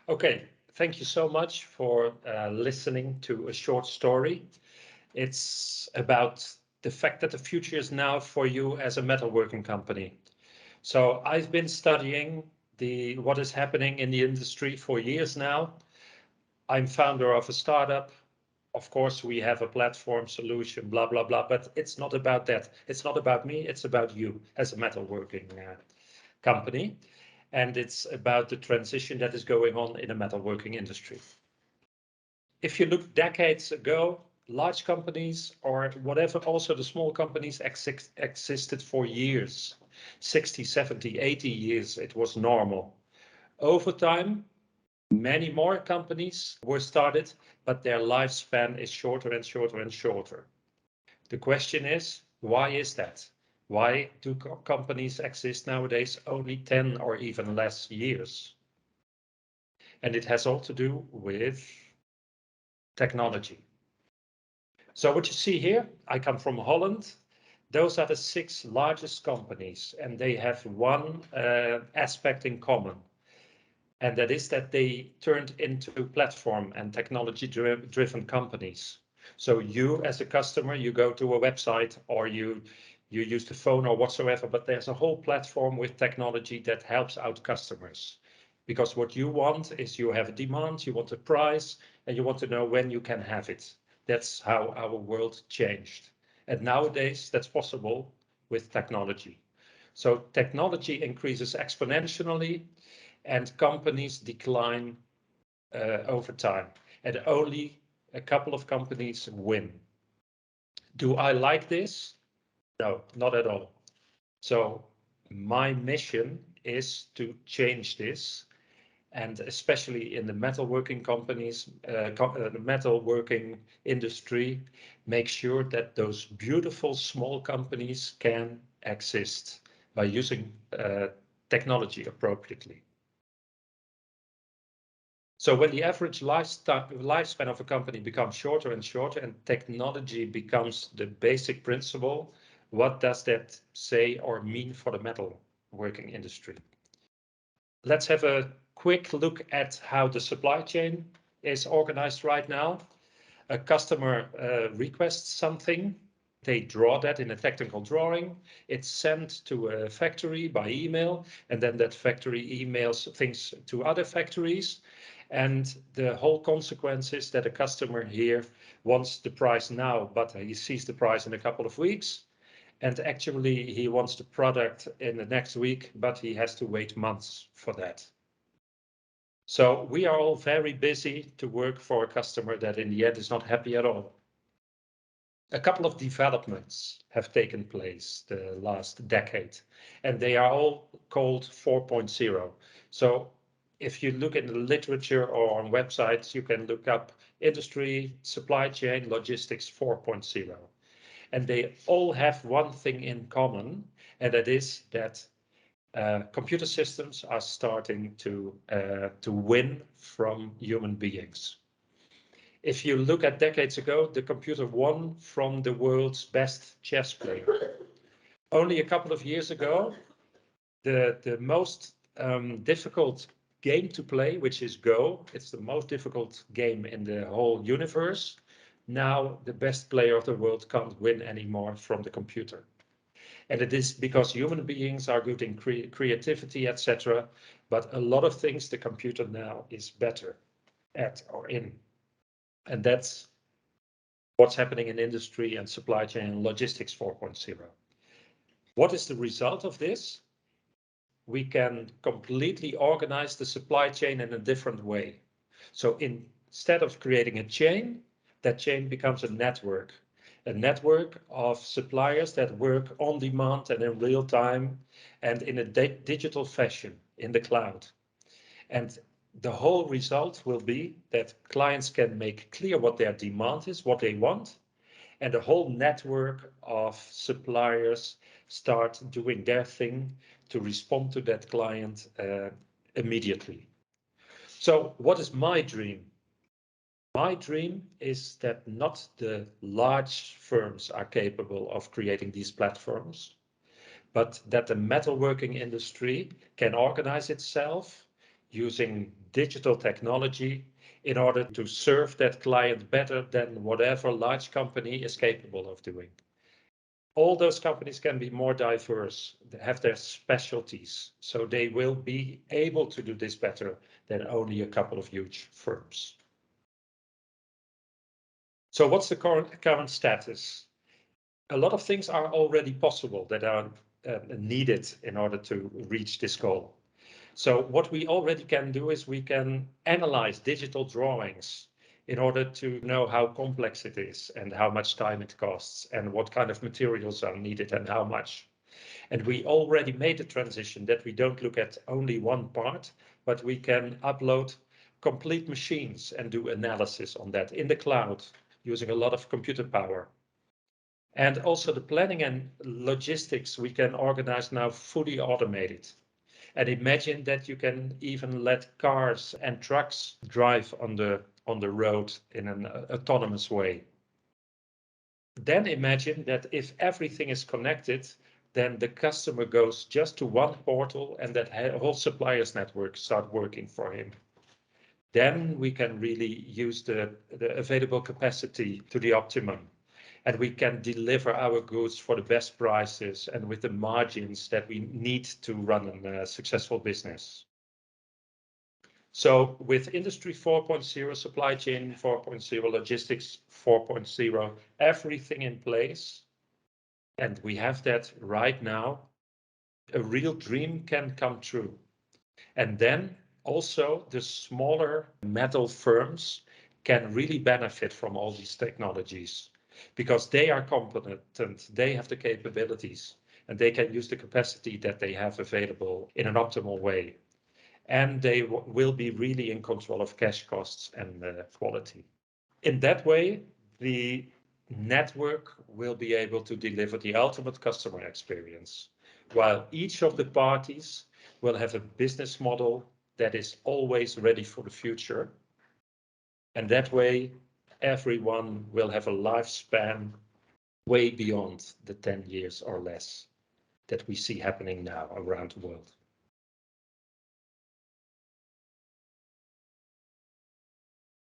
Okay, thank you so much for listening to a short story. It's about the fact that the future is now for you as a metalworking company. So I've been studying what is happening in the industry for years now. I'm founder of a startup. Of course, we have a platform solution, blah, blah, blah, but it's not about that. It's not about me. It's about you as a metalworking company. And it's about the transition that is going on in the metalworking industry. If you look decades ago, large companies or whatever, also the small companies existed for years, 60, 70, 80 years, it was normal. Over time, many more companies were started, but their lifespan is shorter and shorter and shorter. The question is, why is that? Why do companies exist nowadays only 10 or even less years? And it has all to do with technology. So what you see here, I come from Holland. Those are the 6 largest companies, and they have one aspect in common. And that is that they turned into platform and technology driven companies. So you as a customer, you go to a website or you use the phone or whatsoever, but there's a whole platform with technology that helps out customers. Because what you want is you have a demand, you want a price, and you want to know when you can have it. That's how our world changed. And nowadays that's possible with technology. So technology increases exponentially and companies decline over time. And only a couple of companies win. Do I like this? No, not at all. So my mission is to change this, and especially in the metalworking companies, the metalworking industry, make sure that those beautiful small companies can exist by using technology appropriately. So when the average lifespan of a company becomes shorter and shorter and technology becomes the basic principle, what does that say or mean for the metalworking industry? Let's have a quick look at how the supply chain is organized right now. A customer requests something. They draw that in a technical drawing. It's sent to a factory by email, and then that factory emails things to other factories. And the whole consequence is that a customer here wants the price now, but he sees the price in a couple of weeks. And actually, he wants the product in the next week, but he has to wait months for that. So we are all very busy to work for a customer that in the end is not happy at all. A couple of developments have taken place the last decade, and they are all called 4.0. So if you look in the literature or on websites, you can look up industry, supply chain, logistics 4.0. And they all have one thing in common, and that is that computer systems are starting to win from human beings. If you look at decades ago, the computer won from the world's best chess player. Only a couple of years ago, the most difficult game to play, which is Go, it's the most difficult game in the whole universe. Now the best player of the world can't win anymore from the computer. And it is because human beings are good in creativity, etc. But a lot of things the computer now is better at or in. And that's what's happening in industry and supply chain and logistics 4.0. What is the result of this? We can completely organize the supply chain in a different way. So instead of creating a chain, that chain becomes a network of suppliers that work on demand and in real time and in a digital fashion in the cloud. And the whole result will be that clients can make clear what their demand is, what they want, and the whole network of suppliers start doing their thing to respond to that client immediately. So what is my dream? My dream is that not the large firms are capable of creating these platforms, but that the metalworking industry can organize itself using digital technology in order to serve that client better than whatever large company is capable of doing. All those companies can be more diverse, have their specialties, so they will be able to do this better than only a couple of huge firms. So what's the current status? A lot of things are already possible that are needed in order to reach this goal. So what we already can do is we can analyze digital drawings in order to know how complex it is and how much time it costs and what kind of materials are needed and how much. And we already made the transition that we don't look at only one part, but we can upload complete machines and do analysis on that in the cloud using a lot of computer power. And also the planning and logistics we can organize now fully automated. And imagine that you can even let cars and trucks drive on the road in an autonomous way. Then imagine that if everything is connected, then the customer goes just to one portal and that whole suppliers network start working for him. Then we can really use the available capacity to the optimum. And we can deliver our goods for the best prices and with the margins that we need to run a successful business. So with Industry 4.0, Supply Chain 4.0, Logistics 4.0, everything in place, and we have that right now, a real dream can come true. And then also the smaller metal firms can really benefit from all these technologies because they are competent, they have the capabilities, and they can use the capacity that they have available in an optimal way. And they will be really in control of cash costs and quality. In that way, the network will be able to deliver the ultimate customer experience, while each of the parties will have a business model that is always ready for the future. And that way, everyone will have a lifespan way beyond the 10 years or less that we see happening now around the world.